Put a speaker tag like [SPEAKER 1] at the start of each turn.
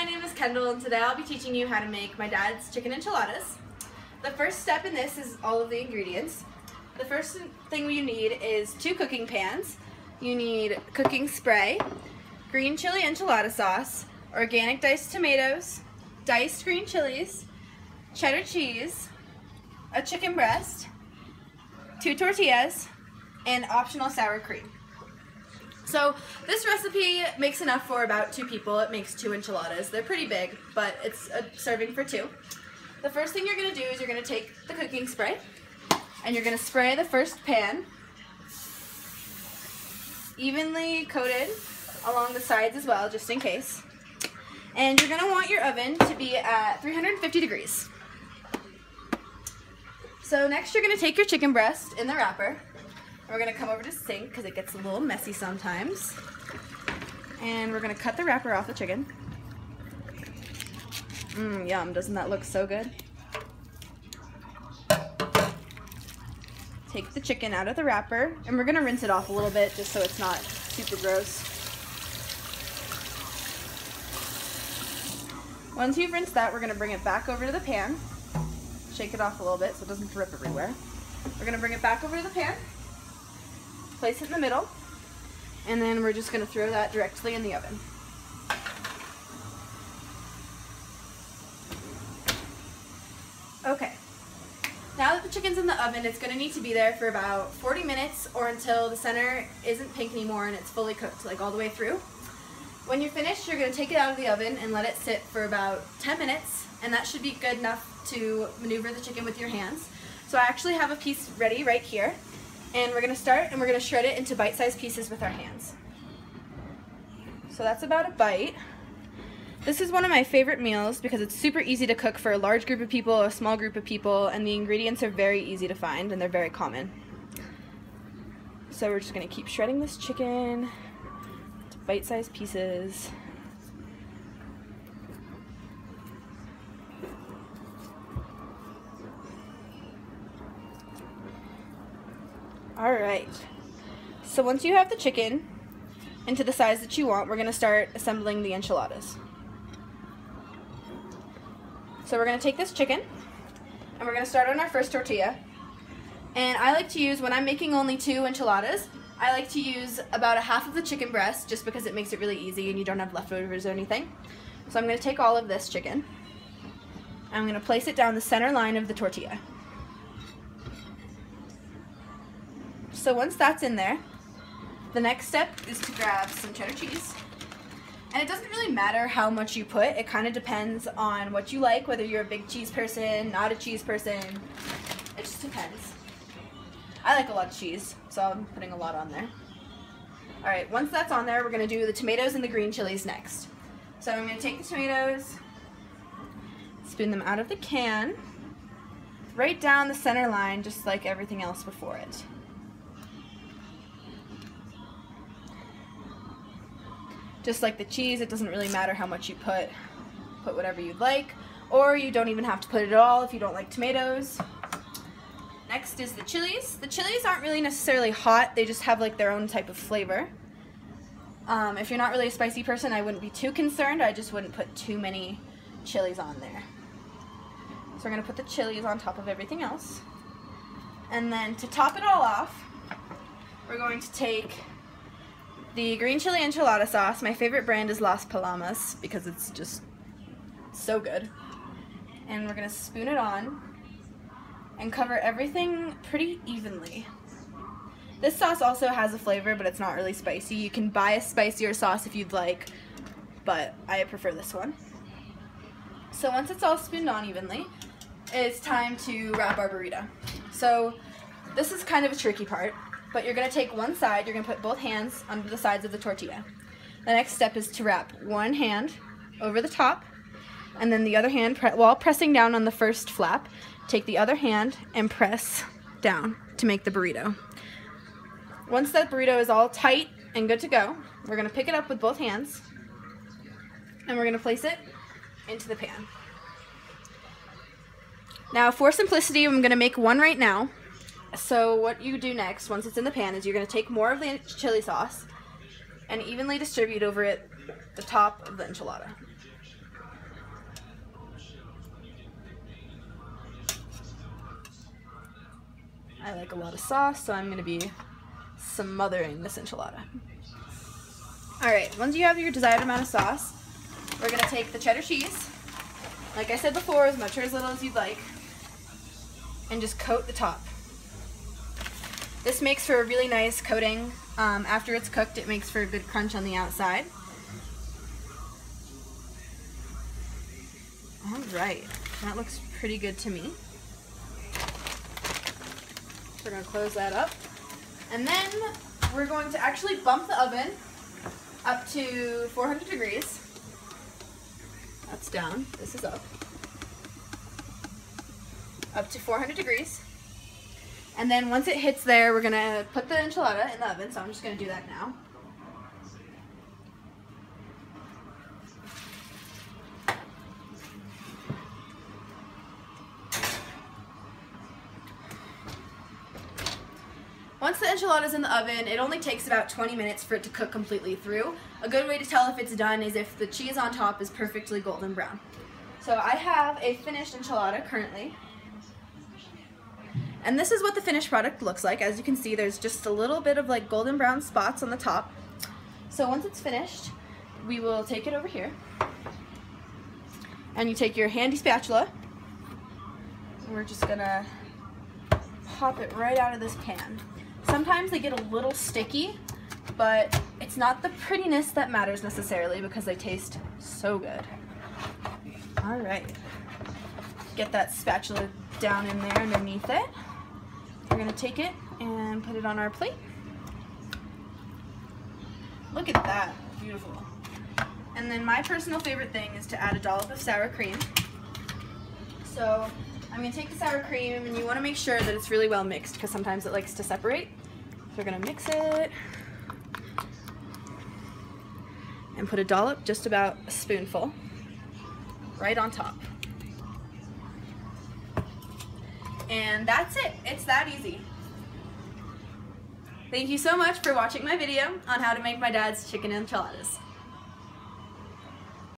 [SPEAKER 1] my name is Kendall, and today I'll be teaching you how to make my dad's chicken enchiladas. The first step in this is all of the ingredients. The first thing you need is 2 cooking pans. You need cooking spray, green chili enchilada sauce, organic diced tomatoes, diced green chilies, cheddar cheese, a chicken breast, 2 tortillas, and optional sour cream. So this recipe makes enough for about 2 people. It makes 2 enchiladas. They're pretty big, but it's a serving for 2. The first thing you're going to do is you're going to take the cooking spray and you're going to spray the first pan, evenly coated along the sides as well, just in case. And you're going to want your oven to be at 350 degrees. So next you're going to take your chicken breast in the wrapper. We're going to come over to the sink because it gets a little messy sometimes. And we're going to cut the wrapper off the chicken. Yum, doesn't that look so good? Take the chicken out of the wrapper, and we're going to rinse it off a little bit just so it's not super gross. Once you've rinsed that, we're going to bring it back over to the pan. Shake it off a little bit so it doesn't drip everywhere. We're going to bring it back over to the pan. Place it in the middle, and then we're just going to throw that directly in the oven. Okay, now that the chicken's in the oven, it's going to need to be there for about 40 minutes or until the center isn't pink anymore and it's fully cooked, like all the way through. When you're finished, you're going to take it out of the oven and let it sit for about 10 minutes, and that should be good enough to maneuver the chicken with your hands. So I actually have a piece ready right here. And we're going to start and we're going to shred it into bite-sized pieces with our hands. So that's about a bite. This is one of my favorite meals because it's super easy to cook for a large group of people, a small group of people, and the ingredients are very easy to find and they're very common. So we're just going to keep shredding this chicken to bite-sized pieces. Alright, so once you have the chicken into the size that you want, we're going to start assembling the enchiladas. So we're going to take this chicken and we're going to start on our first tortilla. And I like to use, when I'm making only 2 enchiladas, I like to use about a half of the chicken breast just because it makes it really easy and you don't have leftovers or anything. So I'm going to take all of this chicken. I'm going to place it down the center line of the tortilla. So once that's in there, the next step is to grab some cheddar cheese. And it doesn't really matter how much you put, it kind of depends on what you like, whether you're a big cheese person, not a cheese person, it just depends. I like a lot of cheese, so I'm putting a lot on there. Alright, once that's on there, we're going to do the tomatoes and the green chilies next. So I'm going to take the tomatoes, spoon them out of the can, right down the center line, just like everything else before it. Just like the cheese, it doesn't really matter how much you put. Put whatever you'd like, or you don't even have to put it at all if you don't like tomatoes. Next is the chilies. The chilies aren't really necessarily hot, they just have like their own type of flavor. If you're not really a spicy person, I wouldn't be too concerned. I just wouldn't put too many chilies on there. So we're going to put the chilies on top of everything else. And then to top it all off, we're going to take the green chili enchilada sauce. My favorite brand is Las Palomas because it's just so good. And we're going to spoon it on and cover everything pretty evenly. This sauce also has a flavor, but it's not really spicy. You can buy a spicier sauce if you'd like, but I prefer this one. So once it's all spooned on evenly, it's time to wrap our burrito. So this is kind of a tricky part. But you're going to take one side, you're going to put both hands under the sides of the tortilla. The next step is to wrap one hand over the top, and then the other hand, while pressing down on the first flap, take the other hand and press down to make the burrito. Once that burrito is all tight and good to go, we're going to pick it up with both hands, and we're going to place it into the pan. Now, for simplicity, I'm going to make one right now. So what you do next, once it's in the pan, is you're going to take more of the chili sauce and evenly distribute over it the top of the enchilada. I like a lot of sauce, so I'm going to be smothering this enchilada. Alright, once you have your desired amount of sauce, we're going to take the cheddar cheese, like I said before, as much or as little as you'd like, and just coat the top. This makes for a really nice coating. After it's cooked, it makes for a good crunch on the outside. Alright, that looks pretty good to me. We're going to close that up. And then we're going to actually bump the oven up to 400 degrees. That's down. This is up. Up to 400 degrees. And then once it hits there, we're going to put the enchilada in the oven. So I'm just going to do that now. Once the enchilada is in the oven, it only takes about 20 minutes for it to cook completely through. A good way to tell if it's done is if the cheese on top is perfectly golden brown. So I have a finished enchilada currently. And this is what the finished product looks like. As you can see, there's just a little bit of like golden brown spots on the top. So once it's finished, we will take it over here. And you take your handy spatula. And we're just gonna pop it right out of this pan. Sometimes they get a little sticky, but it's not the prettiness that matters necessarily because they taste so good. All right, get that spatula down in there underneath it. We're gonna take it and put it on our plate. Look at that, beautiful. And then my personal favorite thing is to add a dollop of sour cream. So I'm going to take the sour cream, and you want to make sure that it's really well mixed because sometimes it likes to separate. So we're going to mix it and put a dollop, just about a spoonful, right on top. And that's it. It's that easy. Thank you so much for watching my video on how to make my dad's chicken enchiladas.